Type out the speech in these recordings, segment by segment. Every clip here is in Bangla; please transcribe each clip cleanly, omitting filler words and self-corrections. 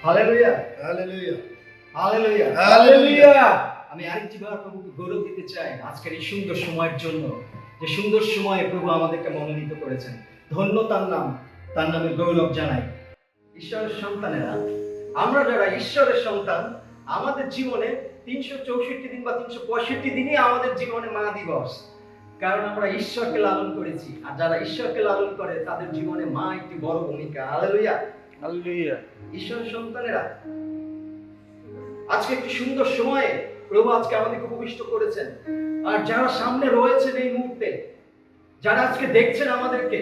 Hallelujah, Hallelujah. Hallelujah, hallelujah. আমি আরেকটি বার প্রভুকে গৌরব দিতে চাই আজকের এই সুন্দর সময়ের জন্য, যে সুন্দর সময়ে প্রভু আমাদেরকে মনোনীত করেছেন। ধন্য তার নাম, তার নামে গৌরব জানাই। ঈশ্বরের সন্তানেরা, আমরা যারা ঈশ্বরের সন্তান, আমাদের জীবনে 364 দিন বা 365 দিনই আমাদের জীবনে মা দিবস। কারণ আমরা ঈশ্বরকে লালন করেছি, আর যারা ঈশ্বরকে লালন করে তাদের জীবনে মা একটি বড় ভূমিকা। Hallelujah, Hallelujah. ঈশ্বরের সন্তানেরা, আজকে একটি সুন্দর সময়ে প্রভু আজকে আমাদেরকে উপবিষ্ট করেছেন। আর যারা সামনে রয়েছেন এই মুহূর্তে, যারা আজকে দেখছেন আমাদেরকে,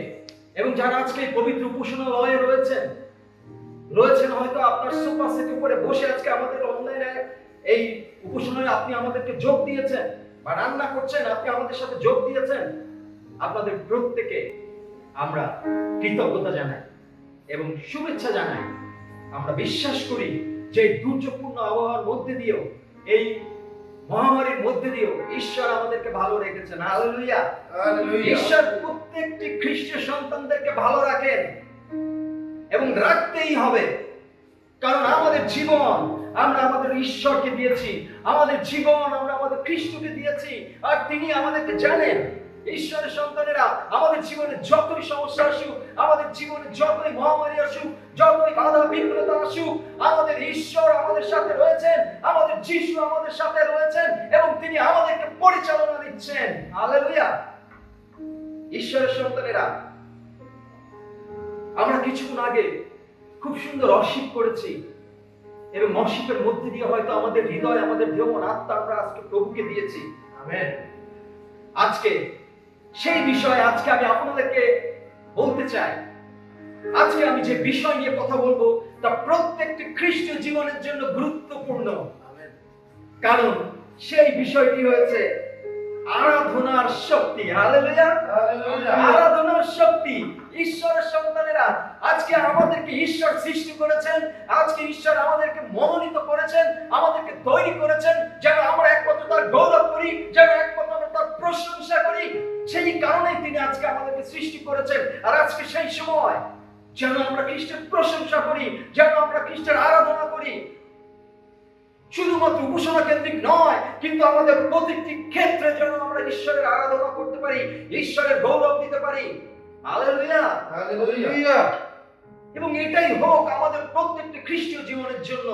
এবং যারা আজকে এই পবিত্র উপাসনালয়ে রয়েছেন হয়তো আপনার সোফা সেট উপরে বসে আজকে আমাদের অনলাইনে এই উপাসনায় আপনি আমাদেরকে যোগ দিয়েছেন, বা রান্না করছেন আপনি আমাদের সাথে যোগ দিয়েছেন। আপনাদের প্রত্যেকে আমরা কৃতজ্ঞতা জানাই এবং শুভেচ্ছা জানাই। আমরা বিশ্বাস করি যে দুর্যোগপূর্ণ আবহাওয়ার মধ্যে দিয়েও, এই মহামারীর মধ্যে দিয়েও ঈশ্বর আমাদেরকে ভালো রেখেছেন। Hallelujah, Hallelujah. ঈশ্বর প্রত্যেকটি খ্রিস্টীয় সন্তানদেরকে ভালো রাখেন এবং রাখতেই হবে। কারণ আমাদের জীবন আমরা আমাদের ঈশ্বরকে দিয়েছি, আমাদের জীবন আমরা আমাদের খ্রিস্টকে দিয়েছি, আর তিনি আমাদেরকে জানেন। ঈশ্বরের সন্তানেরা, আমাদের জীবনে যতই সমস্যা আসুক, আমাদের জীবনে যতই মহামারী আসুক, যতই বাধা বিঘ্নতা আসুক, আমাদের ঈশ্বর আমাদের সাথে রয়েছেন, আমাদের যিশু আমাদের সাথে রয়েছেন, এবং তিনি আমাদেরকে পরিচালনা দিচ্ছেন। হালেলুয়া, ঈশ্বরের সন্তানেরা, আমরা কিছুক্ষণ আগে খুব সুন্দর অর্শিপ করেছি, এবং অর্শিপের মধ্যে দিয়ে হয়তো আমাদের হৃদয়, আমাদের দেহ, আত্মা আমরা আজকে প্রভুকে দিয়েছি। আমেন। আজকে সেই বিষয়ে আজকে আমি আপনাদেরকে বলতে চাই। আজকে আমি যে বিষয় নিয়ে কথা বলবো তা প্রত্যেকটি খ্রিস্টীয় জীবনের জন্য গুরুত্বপূর্ণ। কারণ সেই বিষয়টি হয়েছে আরাধনার শক্তি। Hallelujah, Hallelujah. আরাধনার শক্তি। ঈশ্বরের সন্তানেরা, আজকে আমাদেরকে ঈশ্বর সৃষ্টি করেছেন, আজকে ঈশ্বর আমাদেরকে মনোনীত করেছেন, আমাদেরকে তৈরি করেছেন যেন আমরা একমাত্র তার গৌরব করি, যেন একমাত্র আমরা তার প্রশংসা করি। সেই কারণেই তিনি আজকে আমাদেরকে সৃষ্টি করেছেন। আর আজকে সেই সময় যেন আমরা খ্রিস্টের প্রশংসা করি, যেন আমরা খ্রিস্টের আরাধনা করি। শুধুমাত্র উপাসনা কেন্দ্রিক নয়, কিন্তু আমাদের প্রতিটি ক্ষেত্রে যেন আমরা ঈশ্বরের আরাধনা করতে পারি, ঈশ্বরের গৌরব দিতে পারি। Hallelujah, Hallelujah. এবং এটাই হোক আমাদের প্রত্যেকটি খ্রিস্টীয় জীবনের জন্য।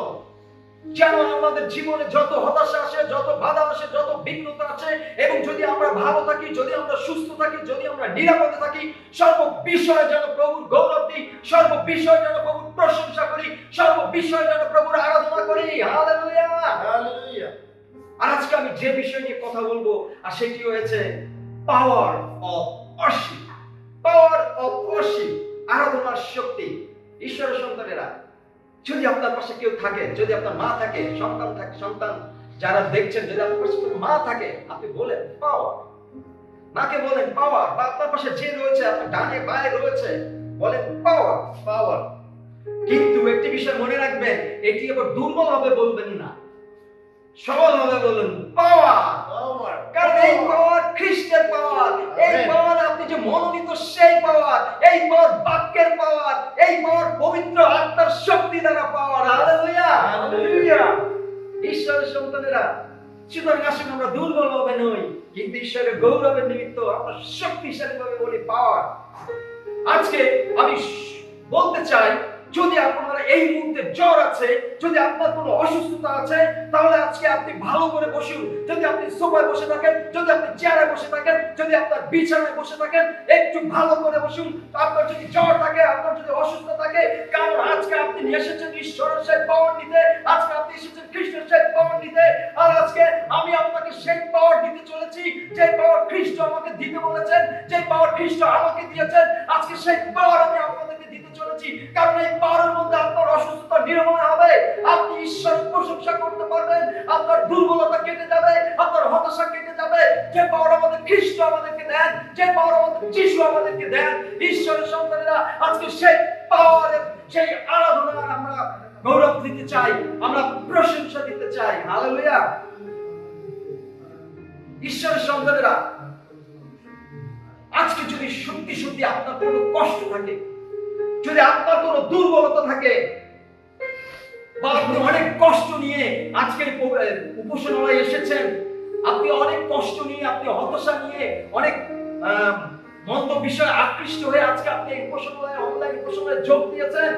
যেন আমাদের জীবনে যত হতাশা আসে, যত বাধা আসে, যত বিঘ্নতা আসে, এবং যদি আমরা ভালো থাকি, যদি আমরা সুস্থ থাকি, যদি আমরা নিরাপদে থাকি, সর্ব বিষয়ে যেন প্রভুর গৌরব দিই, সর্ব বিষয়ে যেন প্রভুর প্রশংসা করি, সর্ব বিষয়ে যেন প্রভুর আরাধনা করি। হালেলুয়া। Hallelujah. আর আজকে আমি যে বিষয় নিয়ে কথা বলবো, আর সেটি হয়েছে power of worship. Power of worship, আরাধনার শক্তি। ঈশ্বরের সন্তানেরা, যদি আপনার পাশে কেউ থাকে, যদি আপনার মা থাকে, সন্তান থাকে, সন্তান যারা দেখছেন, যদি আপনার পাশে কোনো মা থাকে, আপনি বলেন পাওয়ার। মাকে বলেন পাওয়ার। বা আপনার পাশে যে রয়েছে, আপনার ডানে বায়ে রয়েছে, বলেন পাওয়ার, পাওয়ার। কিন্তু একটি বিষয় মনে রাখবেন, এটি আবার দুর্বল ভাবে বলবেন না, সবল ভাবে বলুন পাওয়ার। Power. কারণ এই পাওয়ার খ্রিস্টের পাওয়ার, এই Amen. পাওয়ার আপনি যে মনোনীত সেই পাওয়ার, এই পাওয়ার বাক্যের পাওয়ার, এই পাওয়ার পবিত্র আত্মার শক্তি দ্বারা পাওয়ার। Hallelujah, Hallelujah. ঈশ্বরের সন্তানেরা, সুতরাং আসুন আমরা দুর্বল ভাবে নই, কিন্তু ঈশ্বরের গৌরবের নিমিত্ত আমরা শক্তিশালী ভাবে বলি পাওয়ার। আজকে আমি বলতে চাই, যদি আপনার এই মুহূর্তে জ্বর আছে, যদি আপনার কোনো অসুস্থতা আছে, তাহলে আজকে আপনি ভালো করে বসুন। যদি আপনি সোফায় বসে থাকেন, যদি আপনি চেয়ারে বসে থাকেন, যদি আপনার বিছানায় বসে থাকেন, একটু ভালো করে বসুন। আপনার যদি জ্বর থাকে, আপনার যদি অসুস্থ থাকে, কারণ আজকে আপনি এসেছেন ঈশ্বরের সেই পাওয়ার নিতে, আজকে আপনি এসেছেন খ্রিস্টের সেই পাওয়ার নিতে। আর আজকে আমি আপনাকে সেই পাওয়ার দিতে চলেছি, যে পাওয়ার খ্রিস্ট আমাকে দিতে বলেছেন, যে পাওয়ার খ্রিস্ট আমাকে দিয়েছেন। আজকে সেই পাওয়ার আমি আপনাদেরকে দিতে চলেছি, কারণ এই পাওয়ারের মধ্যে আপনার অসুস্থতা নিরাময় হবে, আপনি ঈশ্বরের প্রশংসা করতে পারবেন, আপনার দুর্বলতা কেটে যাবে, আপনার হতাশা কেটে যাবে। যে পাওয়ার আমাদের খ্রিস্ট আমাদেরকে দেন, যে পাওয়ার আমাদের যিশু আমাদেরকে দেন, ঈশ্বরের সন্তানেরা, আজকে সেই পাওয়ারের, সেই আরাধনার আমরা গৌরব দিতে চাই, আমরা প্রশংসা দিতে চাই। হালেলুয়া, ঈশ্বরের সন্তানেরা, আজকে যদি সত্যি সত্যি আপনার কোনো কষ্ট থাকে, যদি আপনার কোনো দুর্বলতা থাকে, বা আপনি অনেক কষ্ট নিয়ে আজকে এই উপাসনালয়ে এসেছেন, আপনি অনেক কষ্ট নিয়ে, আপনি হতাশা নিয়ে, অনেক মন্দ বিষয়ে আকৃষ্ট হয়ে আজকে আপনি এই উপাসনালয়ে, অনলাইন উপাসনালয়ে যোগ দিয়েছেন।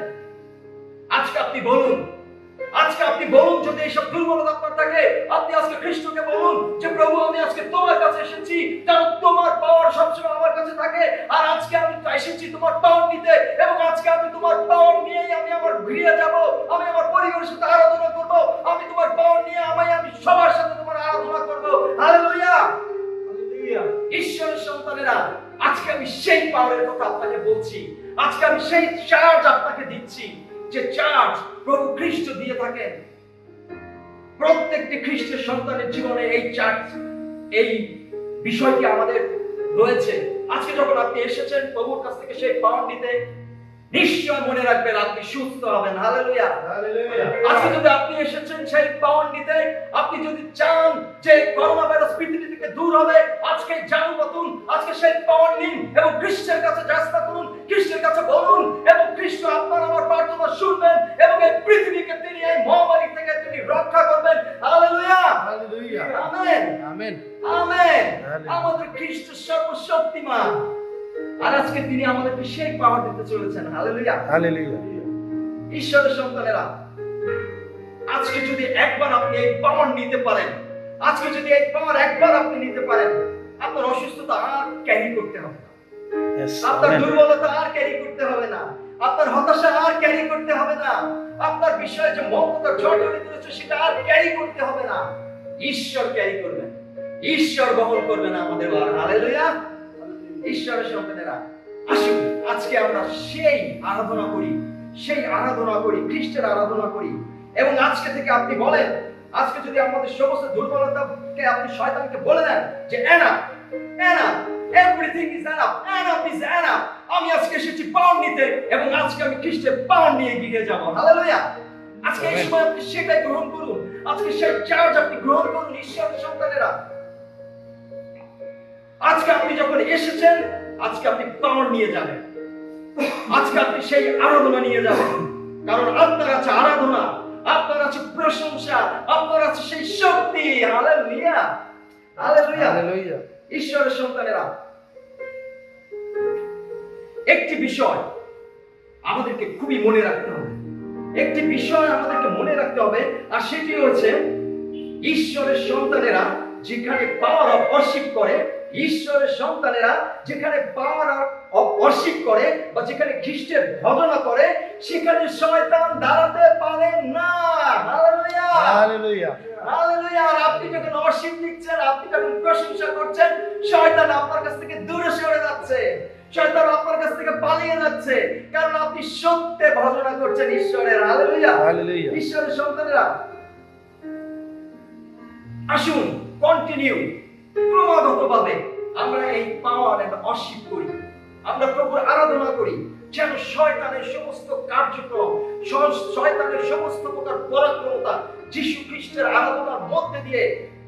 আজকে আপনি বলুন, যদি এইসব দুর্বলতা আপনার থাকে, আপনি আজকে খ্রিস্টকে বলুন যে প্রভু, আমি আজকে তোমার কাছে এসেছি, কারণ তোমার পাওয়ার সবসময় আমার কাছে থাকে, আর আজকে আমি এসেছি তোমার পাওয়ার নিতে, এবং আজকে আমি তোমার পাওয়ার নিয়েই আমি আমার গৃহে যাব, আমি আমার পরিবারের সাথে আরাধনা করব, আমি তোমার পাওয়ার নিয়ে আমি সবার সাথে তোমার আরাধনা করব। হালেলুয়া! হালেলুয়া! ঈশ্বরের সন্তানেরা, আজকে আমি সেই পাওয়ারের কথা আপনাকে বলছি, আজকে আমি সেই চার্জ আপনাকে দিচ্ছি, যে চার্জ প্রভু খ্রিস্ট দিয়ে থাকেন। প্রত্যেকটি খ্রিস্টের সন্তানের জীবনে এই চার্জ, এই বিষয়টি আমাদের রয়েছে। আজকে যখন আপনি এসেছেন প্রভুর কাছ থেকে সেই পাওয়ার নিতে, নিশ্চয় মনে রাখবেন আপনি সুস্থ হবেন। হালেলুয়া! হালেলুয়া! আজকে যদি আপনি এসেছেন সেই পাওয়ার নিতে, আপনি যদি চান যে করোনা ভাইরাস পৃথিবী থেকে দূর হবে, আজকে জানুন নতুন, আজকে সেই পাওয়ার নিন এবং খ্রিস্টের কাছে যাচনা করুন, খ্রিস্টের কাছে বলুন, এবং খ্রিস্ট আপনার আমার প্রার্থনা শুনবেন, এবং এই পৃথিবীকে তিনি এই মহামারী থেকে তিনি রক্ষা করবেন। Hallelujah! Hallelujah! Amen, amen. Amen. Hallelujah. আমাদের খ্রিস্ট সর্বশক্তিমান, আর আজকে তিনি আমাদেরকে সেই পাওয়ার দিতে চলেছেন। হালেলুয়া! হালেলুয়া! ঈশ্বরের সন্তানেরা, আজকে যদি একবার আপনি এই পাওয়ার নিতে পারেন, আজকে যদি এই পাওয়ার একবার আপনি নিতে পারেন, আপনার অসুস্থতা আর ক্যারি করতে হবে না, Yes, আপনার amen. দুর্বলতা আর ক্যারি করতে হবে না, আপনার হতাশা আর ক্যারি করতে হবে না, আপনার বিষয়ে যে মমতা জড়জড়িত রয়েছে সেটা আর ক্যারি করতে হবে না। ঈশ্বর ক্যারি করবেন, ঈশ্বর বহন করবেন আমাদের ভার। হালেলুয়া! ঈশ্বরের সন্তানেরা, আসুন আজকে আমরা সেই আরাধনা করি, খ্রিস্টের আরাধনা করি, এবং আজকে থেকে আপনি বলেন, আজকে যদি আমাদের সমস্ত দুর্বলতাকে আপনি শয়তানকে বলে দেন যে everything is enough is enough, আমি আজকে এসেছি পাওয়ার নিতে, এবং আজকে আমি খ্রিস্টের পাওয়ার নিয়ে গিয়ে যাব। হালেলুয়া! আজকে এই সময় আপনি সেটাই গ্রহণ করুন, আজকে সেই চার্জ আপনি গ্রহণ করুন। ঈশ্বরের সন্তানেরা, আজকে আপনি যখন এসেছেন, আজকে আপনি পাওয়ার নিয়ে যাবেন, আজকে আপনি সেই আরাধনা নিয়ে যাবেন, কারণ আপনার আছে আরাধনা, আপনার আছে প্রশংসা, আপনার আছে সেই শক্তি। হালেলুয়া! হালেলুয়া! হালেলুয়া! ঈশ্বরের সন্তানেরা, একটি বিষয় আমাদেরকে খুবই মনে রাখতে হবে, আর সেটি হচ্ছে ঈশ্বরের সন্তানেরা যেখানে পাওয়ার অফ ওয়ার্শিপ করে, ঈশ্বরের সন্তানেরা যেখানে পাওয়ার অফ ওয়ার্শিপ করে বা যেখানে খ্রিস্টের ভজনা করে, সেখানে শয়তান দাঁড়াতে পারে না। হালেলুয়া! হালেলুয়া! হালেলুয়া! আর আপনি যখন ওয়ার্শিপ দিচ্ছেন, আপনি যখন প্রশংসা করছেন, শয়তান আপনার কাছ থেকে দূরে সরে যাচ্ছে, শয়তান আপনার কাছ থেকে পালিয়ে যাচ্ছে, কারণ আপনি সত্যে ভজনা করছেন ঈশ্বরের। হালেলুয়া! হালেলুয়া! ঈশ্বরের সন্তানেরা, আসুন কন্টিনিউ, ক্রমাগতভাবে আমরা এই পাওয়ার এন্ড ওয়ার্শিপ করি, আমরা প্রভুর আরাধনা করি, যেন শয়তানের সমস্ত কার্যক্রম, শয়তানের সমস্ত প্রকার পরাক্রমতা যীশু খ্রিস্টের আরাধনার মধ্যে দিয়ে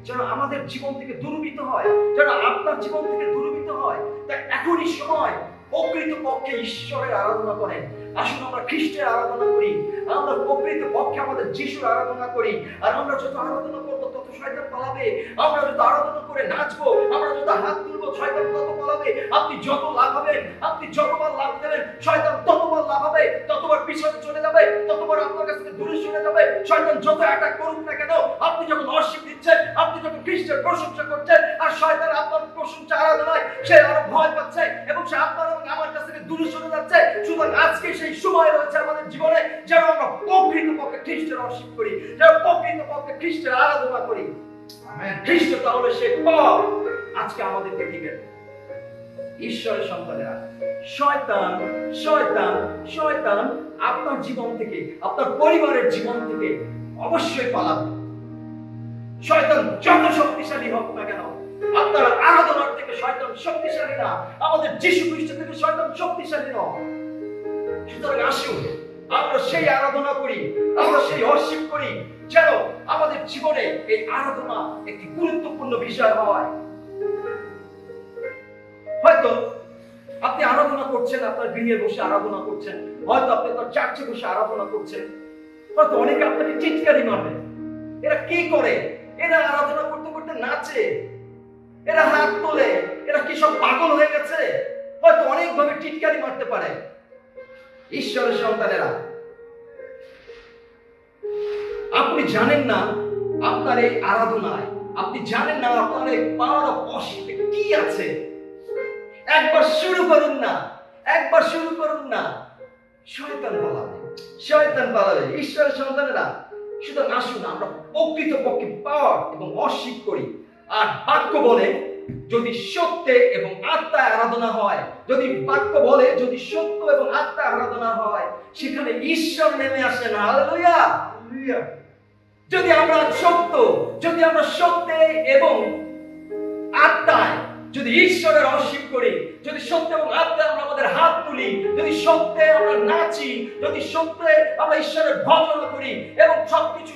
যেন আমাদের জীবন থেকে দূরীভূত হয়, যেন আপনার জীবন থেকে দূরীভূত হয়। তাই এখনই সময় প্রকৃতপক্ষে ঈশ্বরের আরাধনা করেন। আসুন আমরা খ্রিস্টের আরাধনা করি, আমরা প্রকৃতপক্ষে আমাদের যিশুর আরাধনা করি, আর আমরা যত আরাধনা করবো তত শয়তান পালাবে, আমরা যত আরাধনা করে নাচবো, আমরা যত হাত তুলবো, শয়তান তত পালাবে। আপনি যত লাফাবেন, আপনি যতবার লাফ দেবেন, শয়তান ততবার লাফাবে, ততবার পিছনে চলে যাবে, ততবার আপনার কাছ থেকে দূরে সরে যাবে। শয়তান যত অ্যাটাক করুক না কেন, আপনি যখন ওয়ার্শিপ দিচ্ছেন, আপনি যখন খ্রিস্টের প্রশংসা করছেন, আর শয়তান আপনার প্রশংসা আরাধনায় সে আরো ভয় পাচ্ছে এবং সে আপনার এবং আমার কাছ থেকে দূরে সরে যাচ্ছে। সুতরাং আজকে সেই সময় রয়েছে আমাদের জীবনে যেন আমরা প্রকৃতপক্ষে খ্রিস্টের ওয়ার্শিপ করি, যেন প্রকৃতপক্ষে খ্রিস্টের আরাধনা করি। আমেন। খ্রিস্ট তাহলে সে পাওয়ার আজকে আমাদেরকে দিবেন। ঈশ্বরের সন্তানেরা, শয়তান শয়তান শয়তান আপনার জীবন থেকে, আপনার পরিবারের জীবন থেকে অবশ্যই পালাবে। শয়তান যত শক্তিশালী হোক না কেন, আপনার আরাধনার থেকে শয়তান শক্তিশালী না, আমাদের যীশু খ্রিস্ট থেকে শয়তান শক্তিশালী নয়। সুতরাং আসুন আমরা সেই আরাধনা করি, আমরা সেই ওয়ার্শিপ করি, যেন আমাদের জীবনে এই আরাধনা একটি গুরুত্বপূর্ণ বিষয় হয়। হয়তো আপনি আরাধনা করছেন, আপনার গৃহে বসে আরাধনা করছেন, হয়তো আপনি আপনার চার্চে বসে আরাধনা করছেন, হয়তো অনেকে আপনাকে চিৎকারি মারবে, এরা কি করে, এরা আরাধনা করতে করতে নাচে, এরা হাত তোলে, এরা কি সব পাগল হয়ে গেছে, হয়তো অনেকভাবে টিটকারি মারতে পারে। ঈশ্বরের সন্তানেরা, আপনি জানেন না আপনার এই আরাধনায়, আপনি জানেন না আপনার এই পাওয়ার অফ ওয়ার্শিপে কি আছে। একবার শুরু করুন না, একবার শুরু করুন না, শয়তান পালাবে, শয়তান পালাবে। ঈশ্বরের সন্তানেরা, সুতরাং আসুন আমরা প্রকৃতপক্ষে পাওয়ার এবং ওয়ার্শিপ করি। আর বাক্য বলে যদি সত্যে এবং আত্মায় আরাধনা হয়, যদি বাক্য বলে যদি সত্য এবং আত্মায় আরাধনা হয়, সেখানে ঈশ্বর নেমে আসেন। Hallelujah, hallelujah. যদি আমরা সত্যে এবং আত্মায় যদি ঈশ্বরের ওয়ার্শিপ করি, যদি সত্যে এবং আত্মায় আমরা আমাদের হাত তুলি, যদি সত্যে আমরা নাচি, যদি সত্যে আমরা ঈশ্বরের ভজন করি, এবং সবকিছু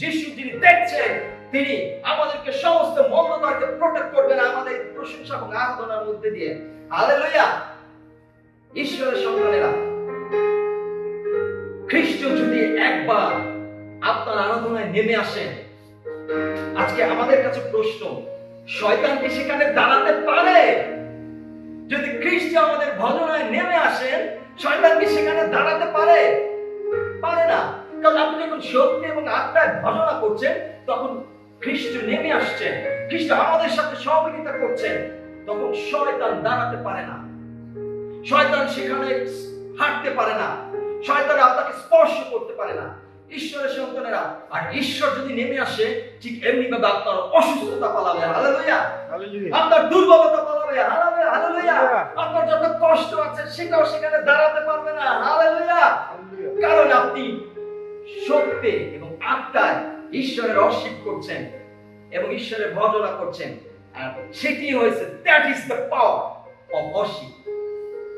যিশু যিনি দেখছেন, তিনি আমাদেরকে সমস্ত মন্দতা থেকে প্রোটেক্ট করবেন আমাদের প্রশংসা এবং আরাধনার মধ্যে দিয়ে। হালেলুয়া। ঈশ্বরের সন্তানেরা, খ্রিস্ট যদি একবার আপনার আরাধনায় নেমে আসেন, আজকে আমাদের কাছে প্রশ্ন, শয়তান কি সেখানে দাঁড়াতে পারে? যদি খ্রিস্ট আমাদের ভজনায় নেমে আসেন, শয়তান কি সেখানে দাঁড়াতে পারে? পারে না। কারণ আপনি যখন সত্য এবং আত্মায় ভজনা করছেন, তখন খ্রিস্ট নেমে আসছেন, খ্রিস্ট আমাদের সাথে সহযোগিতা করছেন, তখন শয়তান দাঁড়াতে পারে না, শয়তান সেখানে হাঁটতে পারে না, শয়তান আপনাকে স্পর্শ করতে পারে না। ঈশ্বরের সন্তানেরা, আর ঈশ্বর যদি নেমে আসে, ঠিক এমনি ভাবে আপনার অসুস্থতা পালাবে। হালেলুয়া। হালেলুয়া। আপনার দুর্বলতা পালাবে। Hallelujah, hallelujah. আপনার যত কষ্ট আছে সেটাও সেখানে দাঁড়াতে পারবে না। হালেলুয়া। হালেলুয়া। কারণ আপনি সত্যে এবং আত্মায় ঈশ্বরের ওয়ার্শিপ করছেন এবং ঈশ্বরের ভজনা করছেন, আর সেটি হয়েছে, that is the power of worship,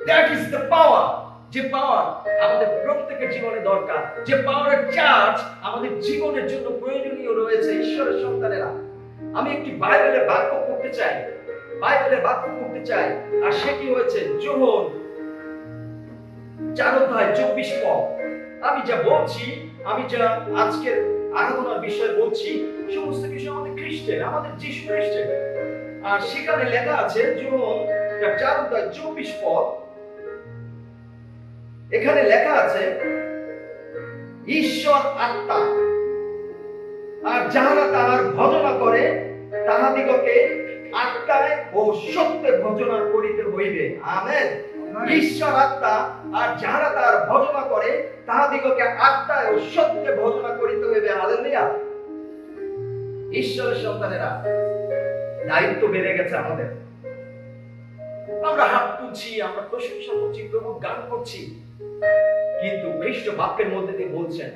that is the power. যে পাওয়ার আমাদের প্রত্যেকের জীবনে দরকার, যে পাওয়ারের চার্জ আমাদের জীবনের জন্য প্রয়োজনীয় রয়েছে। ঈশ্বরের সন্তানেরা, আমি একটি বাইবেলের বাক্য পড়তে চাই, আর সেটি হয়েছে যোহন 4:24 পদ। আমি যা বলছি, আমি যা আজকের আরাধনার বিষয় বলছি, সমস্ত কিছু আমাদের খ্রিস্টের, আমাদের যীশু খ্রিস্টের। আর সেখানে লেখা আছে যোহন 4:24 পদ, এখানে লেখা আছে, ঈশ্বর আত্মা, আর যাহারা তাহার ভজনা করে তাহাদিগকে আত্মায় ও সত্যে ভজনা করিতে হইবে। আমেন। ঈশ্বর আত্মা, আর যাহারা তাহার ভজনা করে তাহাদিগকে আত্মায় ও সত্যে ভজনা করিতে হইবে। হালেলুয়া। ঈশ্বরের সন্তানেরা, দায়িত্ব বেড়ে গেছে আমাদের। আমরা হাত তুলছি, আমরা প্রশংসা করছি, প্রভু গান করছি, কিন্তু খ্রিস্ট বাক্যের মধ্যে দিয়ে বলছেন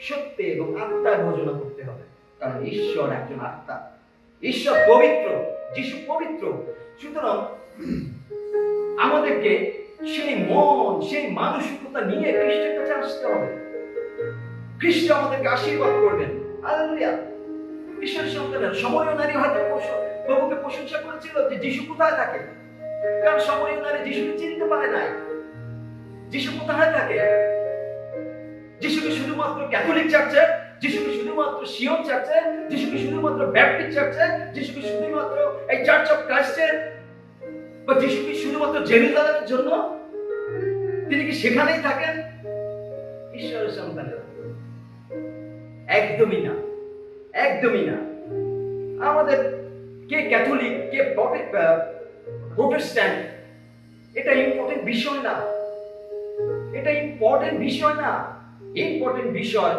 সত্যে এবং আত্মায় ভজনা করতে হবে। কারণ ঈশ্বর একজন আত্মা, ঈশ্বর পবিত্র, যীশু পবিত্র। সুতরাং আমাদেরকে সেই মন, সেই মানসিকতা নিয়ে খ্রিস্টের কাছে আসতে হবে। খ্রিস্ট আমাদেরকে আশীর্বাদ করবেন। হালেলুয়া। ঈশ্বরের সন্তানেরা, সমরীয় নারী হয়তো প্রভুকে প্রশংসা করেছিল যে যীশু কোথায় থাকে, কারণ সমরীয় নারী যীশুকে চিনতে পারে নাই। যীশু কোথায় থাকে? যীশুকে শুধুমাত্র ক্যাথলিক চার্চে, যীশুকে শুধুমাত্র সিয়ন চার্চে, যীশুকে শুধুমাত্র ব্যাপটিস্ট চার্চে, যীশুকে শুধুমাত্র এই চার্চ অফ ক্রাইস্টের, বা যীশুকে শুধুমাত্র জেরুজালেমের জন্য তিনি কি সেখানেই থাকেন? ঈশ্বরের সন্তানেরা, একদমই না, একদমই না। আমাদের কে ক্যাথলিক, কে প্রোটেস্ট্যান্ট, এটা ইম্পর্টেন্ট বিষয় না, এটা ইম্পর্টেন্ট বিষয় না। ইম্পর্টেন্ট বিষয়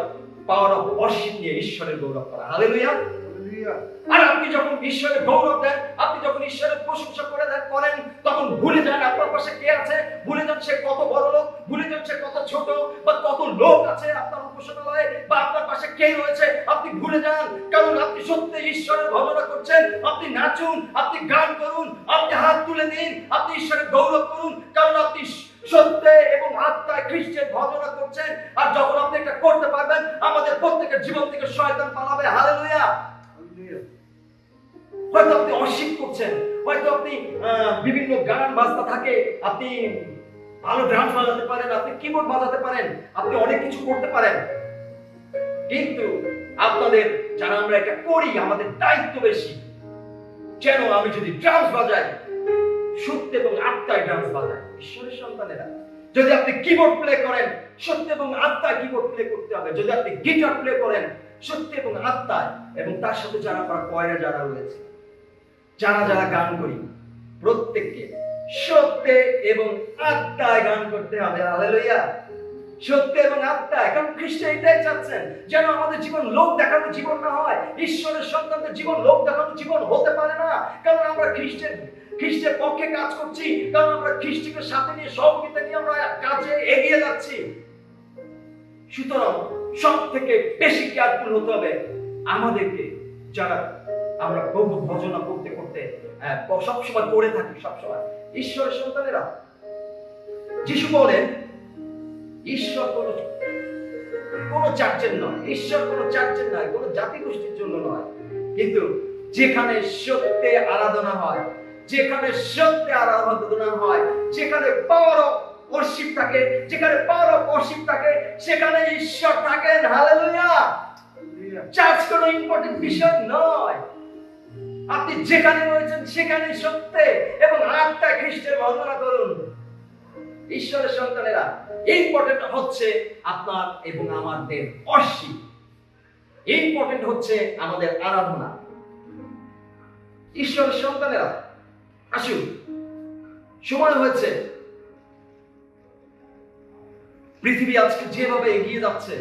পাওয়ার অফ ওয়ার্শিপ নিয়ে ঈশ্বরের গৌরব করা। হালেলুয়া। হালেলুয়া। আর আপনি যখন ঈশ্বরের গৌরব দেন, আপনি যখন ঈশ্বরের প্রশংসা করেন, তখন ভুলে যান আপনার পাশে কে আছে, ভুলে যান সে কত বড় লোক, ভুলে যান সে কত ছোট, বা কত লোক আছে আপনার উপাসনালয়ে, বা আপনার পাশে কে রয়েছে, আপনি ভুলে যান। কারণ আপনি সত্যি ঈশ্বরের ভজনা করছেন। আপনি নাচুন, আপনি গান করুন, আপনি হাত তুলে দিন, আপনি ঈশ্বরের গৌরব করুন, কারণ আপনি সত্যে এবং আত্মায় খ্রিস্টের ভজনা করছেন। আর যখন আপনি এটা করতে পারবেন, আমাদের প্রত্যেকের জীবন থেকে শয়তান পালাবে। হালেলুয়া। হয়তো আপনি অস্বীকার করছেন, হয়তো আপনি বিভিন্ন গান বাজনা থাকে, আপনি ভালো ড্রামস বাজাতে পারেন, আপনি কিবোর্ড বাজাতে পারেন, আপনি অনেক কিছু করতে পারেন, কিন্তু আপনাদের যারা আমরা এটা করি আমাদের দায়িত্ব বেশি। যেন আমি যদি ড্রামস বাজাই, সত্য এবং আত্মায় ড্রামস বাজাই। ঈশ্বরের সন্তানেরা, যদি আপনি কিবোর্ড প্লে করেন, সত্য এবং আত্মায় কিবোর্ড প্লে করতে হবে। যদি আপনি গিটার প্লে করেন, সত্য এবং আত্মায়, এবং তার সাথে যারা আমরা কয়রা যারা রয়েছে, যারা যারা গান করি, প্রত্যেককে সত্যে এবং আত্মায় গান করতে হবে। হালেলুয়া। সত্য এবং আত্মায়, কারণ খ্রিস্ট এটাই চাচ্ছেন, যেন আমাদের জীবন লোক দেখানো জীবন না হয়। ঈশ্বরের সন্তানদের জীবন লোক দেখানো জীবন হতে পারে না, কারণ আমরা খ্রিস্টের পক্ষে কাজ করছি, কারণ আমরা খ্রিস্টকে সাথে নিয়ে সহযোগিতা নিয়ে আমরা কাজে এগিয়ে যাচ্ছি। সুতরাং সব থেকে বেশি কেয়ারফুল হতে হবে আমাদেরকে, যারা আমরা প্রভু ভজনা করতে করতে সবসময় করে থাকি, সবসময় ঈশ্বরের সন্তানেরা। যিশু বলেন, ঈশ্বর কোন চার্চের নয়, ঈশ্বর কোন চার্চের নয়, কোন জাতি গোষ্ঠীর জন্য নয়, কিন্তু যেখানে সত্যে আরাধনা হয়, যেখানে সত্যে আরাধনা হয়, যেখানে পাওয়ার অফ ওয়ার্শিপ থাকে, যেখানে পাওয়ার অফ ওয়ার্শিপ থাকে, সেখানে ঈশ্বর থাকেন। হালেলুয়া। চার্চ কোনো ইম্পর্টেন্ট বিষয় নয়। আপনি যেখানে রয়েছেন সেখানে সত্যে এবং আত্মায় খ্রিস্টের বন্দনা করুন। ঈশ্বরের সন্তানেরা, ইম্পর্টেন্ট হচ্ছে আপনার এবং আমাদের ওয়ার্শিপ, ইম্পর্টেন্ট হচ্ছে আমাদের আরাধনা। ঈশ্বরের সন্তানেরা, আসুন, সময় হয়েছে। পৃথিবী আজকে যেভাবে এগিয়ে যাচ্ছে,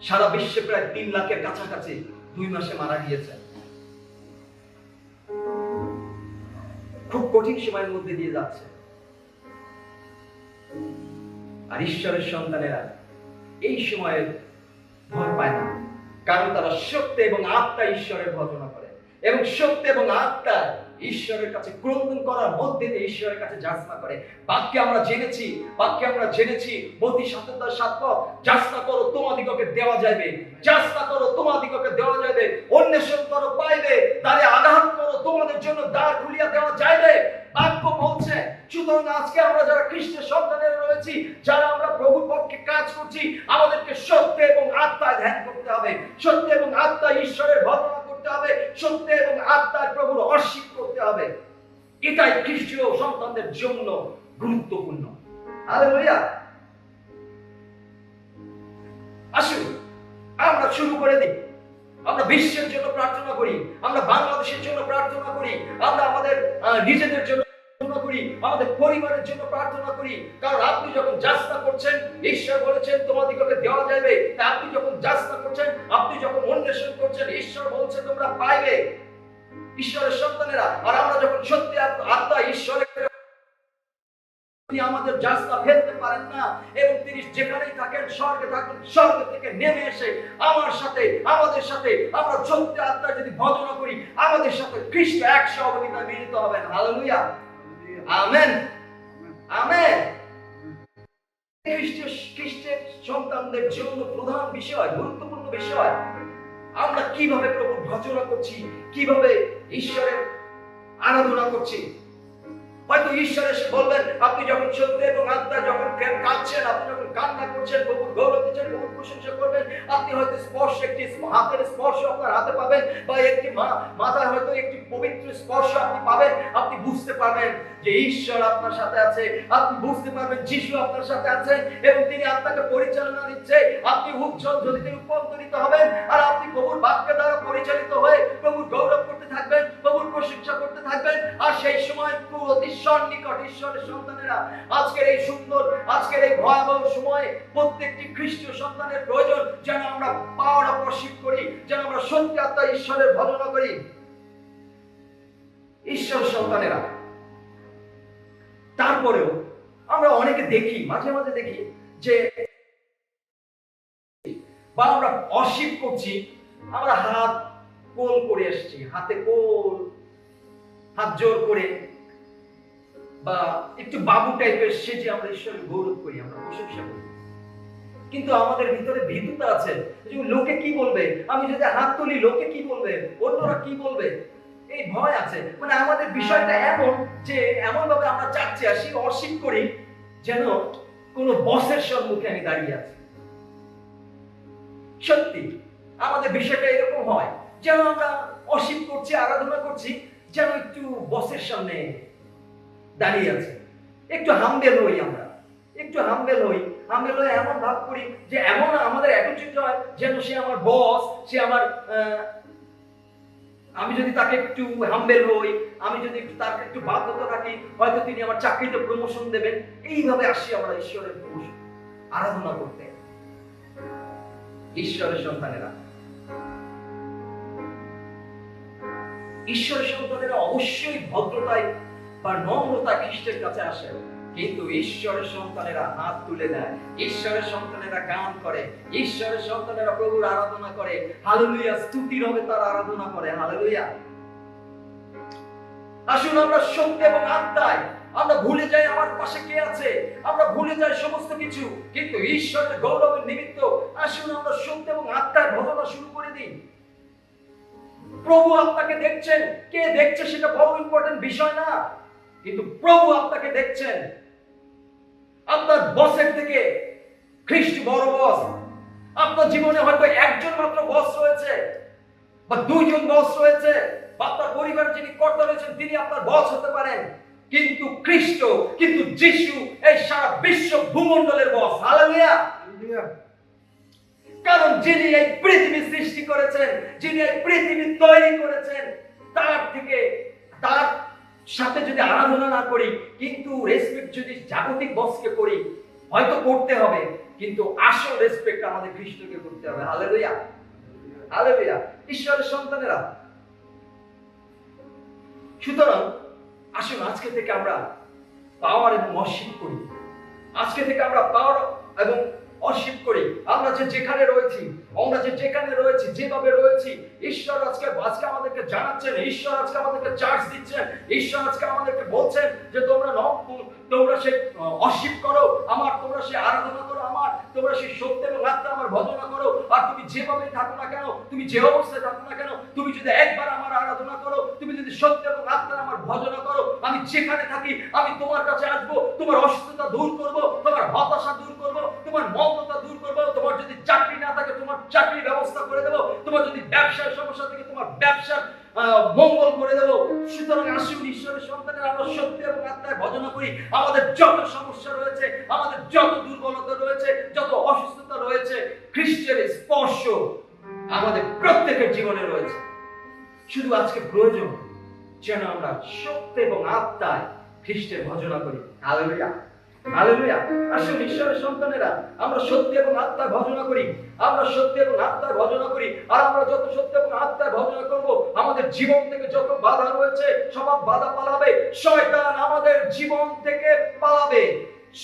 সারা বিশ্বে প্রায় 3 লাখের কাছাকাছি 2 মাসে মারা গিয়েছে। খুব কঠিন সময়ের মধ্যে দিয়ে যাচ্ছে, আর ঈশ্বরের সন্তানেরা এই সময়ে ভয় পায় না, কারণ তারা সত্য এবং আত্মা ঈশ্বরের ভজনা করে, এবং সত্য এবং আত্মা ঈশ্বরের কাছে ক্রন্দন করার মধ্যে দিয়ে ঈশ্বরের কাছে যাচনা করে। বাক্যে আমরা জেনেছি মতি ৭:৭ যাচনা করো তোমাদিগকে দেওয়া যাবে, যাচনা করো তোমাদিগকে দেওয়া যাবে, অন্বেষণ করো পাইবে, দ্বারে আঘাত করো তোমাদের জন্য দ্বার খুলিয়া দেওয়া যাবে। বাক্য বলছে। সুতরাং আজকে আমরা যারা খ্রিস্টের সন্তানেরা রয়েছি, যারা আমরা প্রভুর পক্ষে কাজ করছি, আমাদেরকে সত্য এবং আত্মায় ধ্যান করতে হবে, সত্য এবং আত্মায় ঈশ্বরের ভজনা করতে হবে, সত্য এবং আত্মায় প্রভুর ওয়ার্শিপ করতে হবে। এটাই খ্রিস্টীয় সন্তানদের জন্য গুরুত্বপূর্ণ। হালেলুয়া। আসুন আমরা শুরু করে দিই। আমরা বিশ্বের জন্য প্রার্থনা করি, আমরা বাংলাদেশের জন্য প্রার্থনা করি, আমরা আমাদের নিজেদের জন্য প্রার্থনা করি, আমাদের পরিবারের জন্য প্রার্থনা করি। কারণ আপনি যখন যাচনা করছেন, ঈশ্বর বলেছেন তোমাদিগকে দেওয়া যাবে। তা আপনি যখন যাচনা করছেন, আপনি যখন অন্বেষণ করছেন, ঈশ্বর বলছে তোমরা পাইবে। ঈশ্বরের সন্তানেরা, আর আমরা যখন সত্যি আত্মা ঈশ্বরের আমাদের যাচনা ফেলতে পারেন না, এবং তিনি যেখানেই থাকেন, স্বর্গে থাকেন, স্বর্গ থেকে নেমে এসে আমাদের সাথে আমরা সত্য আত্মা যদি ভজনা করি, আমাদের সাথে খ্রিস্ট এক সহযোগিতায় মিলিত হবেন। হালেলুয়া। Amen, amen. খ্রিস্টের সন্তানদের জন্য প্রধান বিষয়, গুরুত্বপূর্ণ বিষয়, আমরা কিভাবে প্রভুর ভজনা করছি, কিভাবে ঈশ্বরের আরাধনা করছি। হয়তো ঈশ্বর এসে বলবেন, আপনি যখন সত্য এবং আত্মা যখন কাঁদছেন, আপনি যখন কান্না করছেন, প্রভুর গৌরব দিচ্ছেন, প্রভুর প্রশংসা করবেন, আপনি হয়তো একটি হাতের স্পর্শ আপনার হাতে পাবেন, বা একটি মাথায় হয়তো একটি পবিত্র স্পর্শ আপনি পাবেন। আপনি বুঝতে পারবেন যে ঈশ্বর আপনার সাথে আছে, আপনি বুঝতে পারবেন যিশু আপনার সাথে আছেন, এবং তিনি আপনাকে পরিচালনা দিচ্ছে। আপনি উজ্জ্বল যদি তিনি রূপান্তরিত হবেন, আর আপনি প্রভুর বাক্য দ্বারা পরিচালিত হয়ে প্রভুর গৌরব করতে থাকবেন, প্রভুর প্রশংসা করতে থাকবেন। আর সেই সময় অতি সন্নিকট ঈশ্বরের সন্তানেরা, আজকের এই সুন্দর, আজকের এই ভয়াবহ সময়ে প্রত্যেকটি খ্রিস্টীয় সন্তানের প্রয়োজন যেন আমরা পাওয়ার অফ ওয়ার্শিপ করি, যেন আমরা সত্যি আত্মা ঈশ্বরের ভজনা করি। ঈশ্বরের সন্তানেরা, তারপরেও আমরা অনেকে দেখি, মাঝে মাঝে দেখি যে বা আমরা ওয়ার্শিপ করছি, আমরা হাত কোল করে এসেছি, হাতে কোল, হাত জোর করে, বা একটু বাবু টাইপের সেজে আমরা ঈশ্বরের গৌরব করি, আমরা প্রশংসা করি। কিন্তু আমাদের ভিতরে ভীতুতা আছে, লোকে কি বলবে, আমি যদি হাত তুলি লোকে কি বলবে, অন্যরা কি বলবে। এই ভয় আছে, মানে আমাদের বিষয়টা এমন যে এমন ভাবে আমরা চাচ্ছি আসি অর্শিপ করি যেন কোনো বসের সম্মুখে আমি দাঁড়িয়ে আছি। সত্যি আমাদের বিষয়টা এরকম হয়, যেন আমরা অর্শিপ করছি, আরাধনা করছি যেন একটু বসের সামনে দাঁড়িয়ে আছে। একটু হাম্বেল হই, আমরা একটু হাম্বেল হই, হাম্বেল হয়ে এমন ভাব করি যে এমন আমাদের অ্যাটিটিউড হয় যেন সে আমার বস, সে আমার আমি যদি তাকে একটু হাম্বেল হই, আমি যদি একটু তাকে একটু বাধ্যতা থাকি, হয়তো তিনি আমার চাকরিতে প্রমোশন দেবেন। এইভাবে আসি আমরা ঈশ্বরের প্রমোশন আরাধনা করতে। ঈশ্বরের সন্তানেরা, ঈশ্বরের সন্তানেরা অবশ্যই ভদ্রতায় বা নম্রতা খ্রিস্টের কাছে আসে, কিন্তু ঈশ্বরের সন্তানেরা হাত তুলে দেয়, ঈশ্বরের সন্তানেরা গান করে, ঈশ্বরের সন্তানেরা প্রভুর আরাধনা করে। হালেলুয়া, স্তুতির হবে তার আরাধনা করে। হালেলুয়া। আসুন আমরা সত্য এবং আত্মায় আমরা ভুলে যাই আমার পাশে কে আছে, আমরা ভুলে যাই সমস্ত কিছু, কিন্তু ঈশ্বরের গৌরবের নিমিত্ত আসুন আমরা সত্য এবং আত্মায় ভজনা শুরু করে দিই। প্রভু আপনাকে দেখছেন, কে দেখছে সেটা বড় ইম্পর্টেন্ট বিষয় না, কিন্তু প্রভু আপনাকে দেখছেন। আপনার বসের থেকে খ্রিস্ট বড় বস। আপনার জীবনে হয়তো একজন মাত্র বস রয়েছে বা দুইজন বস রয়েছে, বা আপনার পরিবারের যিনি কর্তা রয়েছেন তিনি আপনার বস হতে পারেন, কিন্তু খ্রিস্ট, কিন্তু যিশু এই সারা বিশ্ব ভূমণ্ডলের বস। হালেলুয়া। কারণ যিনি এই পৃথিবী সৃষ্টি করেছেন, যিনি এই পৃথিবী তৈরি করেছেন, তার থেকে তার সাথে যদি আরাধনা না করি, কিন্তু রেসপেক্ট যদি জাগতিক বসকে করি, হয়তো করতে হবে, কিন্তু আসল রেসপেক্ট আমাদের খ্রিস্টকে করতে হবে। Hallelujah, hallelujah. ঈশ্বরের সন্তানেরা, সুতরাং আসুন আজকে থেকে আমরা পাওয়ার এবং অর্শিপ করি। আজকে থেকে আমরা পাওয়ার এবং অর্শিপ করি। আমরা যেখানে রয়েছি, যেভাবে রয়েছি, ঈশ্বর আজকে আমাদেরকে জানাচ্ছেন, ঈশ্বর আজকে আমাদেরকে চার্জ দিচ্ছেন, ঈশ্বর আজকে আমাদেরকে বলছেন যে তোমরা সে অর্শিপ করো আমার, তোমরা সে আরাধনা করো আমার, তোমরা সেই সত্য এবং আত্মা আমার ভজনা করো। আর তুমি যেভাবে থাকো না কেন, তুমি যে অবস্থায় থাকো না কেন, তুমি যদি একবার আমার আরাধনা করো, তুমি যদি সত্য এবং আত্মা আমার ভজনা করো, আমি যেখানে থাকি আমি তোমার কাছে আসবো, তোমার অসুস্থতা দূর করবো, তোমার হতাশা দূর করবো, তোমার মন্দতা দূর করবো। তোমার যদি চাকরি না থাকে তোমার চাকরির ব্যবস্থা করে দেবো, তোমার যদি ব্যবসার সমস্যা থাকে তোমার ব্যবসার মঙ্গল করে দেবো। সুতরাং আসুন ঈশ্বরের সন্তানের আমরা সত্য এবং আত্মায় ভজনা করি। আমাদের যত সমস্যা রয়েছে, আমাদের যত দুর্বলতা রয়েছে, যত অসুস্থতা রয়েছে, খ্রিস্টের স্পর্শ আমাদের প্রত্যেকের জীবনে রয়েছে। শুধু আজকে প্রয়োজন যেন আমরা সত্য এবং আত্মায় খ্রিস্টের ভজনা করি। Hallelujah, hallelujah. আসুন ঈশ্বরের সন্তানেরা আমরা সত্য এবং আত্মায় ভজনা করি, আমরা সত্য এবং আত্মায় ভজনা করি। আর আমরা যত সত্য এবং আত্মায় ভজনা করব, আমাদের জীবন থেকে যত বাধা রয়েছে সব বাধা পালাবে। শয়তান আমাদের জীবন থেকে পালাবে,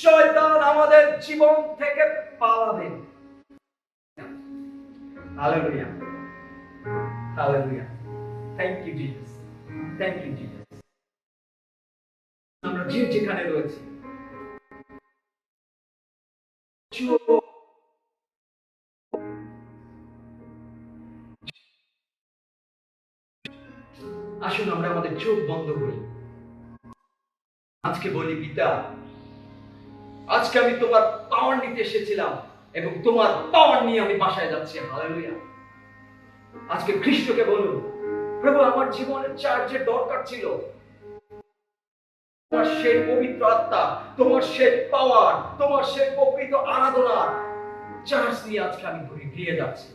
শয়তান আমাদের জীবন থেকে পালাবে। Hallelujah, hallelujah. Thank you Jesus, thank you Jesus. আমরা যেখানে রয়েছি আসুন আমরা আমাদের চোখ বন্ধ করি। আজকে বলি, পিতা আজকে আমি তোমার পাওয়ার নিতে এসেছিলাম এবং তোমার পাওয়ার নিয়ে আমি বাসায় যাচ্ছি। হালেলুয়া। আজকে খ্রিস্টকে বলুন, প্রভু আমার জীবনের চার্জের দরকার ছিল, তোমার সেই পবিত্র আত্মা, তোমার সেই পাওয়ার, তোমার সেই প্রকৃত আরাধনা চার্জ নিয়ে আজকে আমি ঘুরিয়ে যাচ্ছি।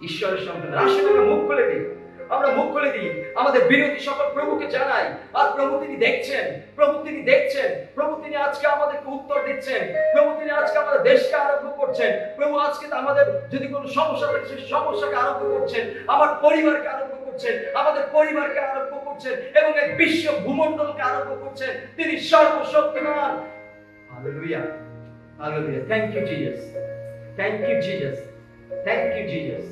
ঈশ্বরের সন্তান আসলে আমরা মুখ খুলে দিই, আমরা মুখ খুলে দিই, আমাদের বিরোধী সকল প্রভুকে জানাই। আর প্রভু তিনি দেখছেন, প্রভু তিনি দেখছেন, প্রভু তিনি আজকে আমাদেরকে উত্তর দিচ্ছেন, প্রভু তিনি আজকে আমাদের দেশকে আরোগ্য করছেন, প্রভু আজকে আমাদের যদি কোনো সমস্যা থাকে সেই সমস্যাকে আরোগ্য করছেন, আমার পরিবারকে আরোগ্য করছেন, আমাদের পরিবারকে আরোগ্য করছেন এবং এই বিশ্ব ভূমণ্ডলকে আরোগ্য করছেন। তিনি সর্বশক্তিমান। Hallelujah, hallelujah. Thank you Jesus, thank you Jesus, thank you Jesus,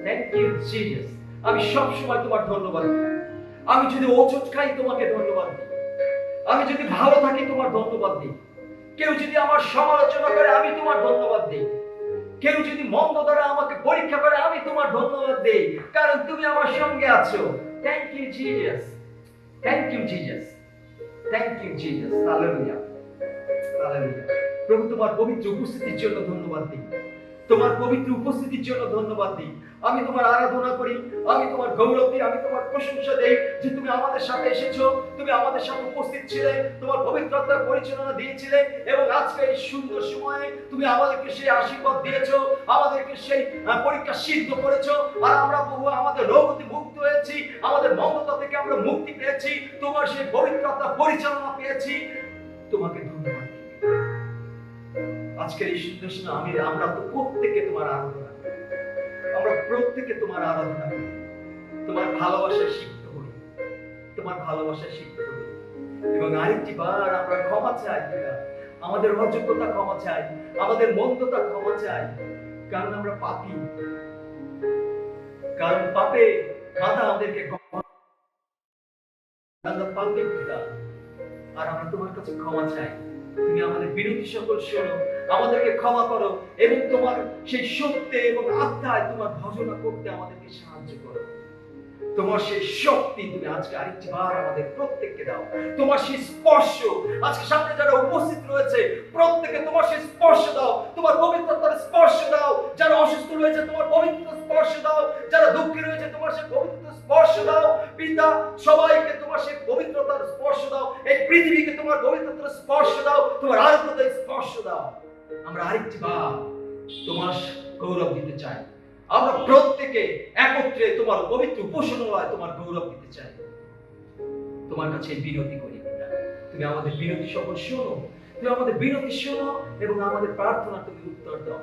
thank you Jesus. আমি সব সময় তোমার ধন্যবাদ দিই। আমি যদি ওষুধ খাই তোমাকে ধন্যবাদ দিই, আমি যদি ভালো থাকি তোমার ধন্যবাদ দিই, কেউ যদি আমার সমালোচনা করে আমি তোমার ধন্যবাদ দিই, কেউ যদি মন্দ দ্বারা আমাকে পরীক্ষা করে আমি তোমার ধন্যবাদ দিই, কারণ তুমি আমার সঙ্গে আছো। Thank you, Jesus. Thank you, Jesus. Thank you, Jesus. Hallelujah. Hallelujah. প্রভু তোমার পবিত্র উপস্থিতির জন্য ধন্যবাদ দিই। তোমার পবিত্র উপস্থিতির জন্য ধন্যবাদ দিই। আমি তোমার আরাধনা করি, আমি তোমার গৌরব দিই, আমি তোমার প্রশংসা দেই যে তুমি আমাদের সাথে এসেছো, তুমি আমাদের সাথে উপস্থিত ছিলে, তোমার পবিত্র আত্মার পরিচালনা দিয়েছিলে এবং আজকে এই সুন্দর সময়ে তুমি আমাদেরকে সেই আশীর্বাদ দিয়েছো, আমাদেরকে সেই পরীক্ষা সিদ্ধ করেছো। আর আমরা প্রভু আমাদের রোগ হতে মুক্ত হয়েছি, আমাদের মন্দতা থেকে আমরা মুক্তি পেয়েছি, তোমার সেই পবিত্র আত্মার পরিচালনা পেয়েছি। তোমাকে ধন্যবাদ দিই। আজকের এই সুন্দর সময় আমরা তো প্রত্যেকে তোমার আরাধনা করি, আমরা প্রত্যেকে তোমার আরাধনা করি, তোমার ভালোবাসায় সিক্ত হই, তোমার ভালোবাসায় সিক্ত হই। এবং আরেকটি বার আমরা ক্ষমা চাই, আমাদের অযোগ্যতা ক্ষমা চাই, আমাদের মন্দতা ক্ষমা চাই, কারণ আমরা পাপী, কারণ পাপে বাধা আমাদেরকে ক্ষমা, আমরা পাপী পিতা। আর আমরা তোমার কাছে ক্ষমা চাই, তুমি আমাদের বিরতি সকল শোনো, আমাদেরকে ক্ষমা করো এবং তোমার সেই সত্যে এবং আত্মায় তোমার ভজনা করতে আমাদেরকে সাহায্য করো। তোমার সেই শক্তি তুমি আজকে আরেকটি বার আমাদের প্রত্যেককে দাও। তোমার সেই স্পর্শ আজকে সামনে যারা উপস্থিত রয়েছে প্রত্যেকে তোমার সেই স্পর্শ দাও, তোমার পবিত্রতার স্পর্শ দাও। যারা অসুস্থ রয়েছে তোমার পবিত্র স্পর্শ দাও, যারা দুঃখী রয়েছে তোমার সেই পবিত্র স্পর্শ দাও। পিতা, সবাইকে তোমার সেই পবিত্রতার স্পর্শ দাও, এই পৃথিবীকে তোমার পবিত্রতার স্পর্শ দাও, তোমার আলোকতার স্পর্শ দাও। আমরা আরেকটি বার তোমার গৌরব দিতে চাই, আমরা প্রত্যেকে একত্রে তোমার পবিত্র উপাসনালয়ে তোমার গৌরব দিতে চাই। তোমার কাছে বিনতি করি পিতা, তুমি আমাদের বিনতি সকল শোনো, তুমি আমাদের বিনতি শোনো এবং আমাদের প্রার্থনা তুমি উত্তর দাও।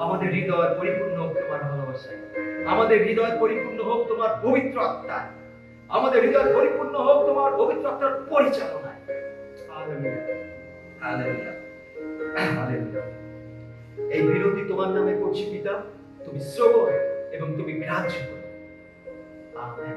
আমাদের হৃদয় পরিপূর্ণ হোক তোমার ভালোবাসায়, আমাদের হৃদয় পরিপূর্ণ হোক তোমার পবিত্র আত্মায়, আমাদের হৃদয় পরিপূর্ণ হোক তোমার পবিত্র আত্মার পরিচালনায়। Hallelujah, hallelujah, hallelujah. এই বিনতি তোমার নামে করছি পিতা, তুমি শ্রবণ এবং তুমি গ্রাহ্য করো। আমেন।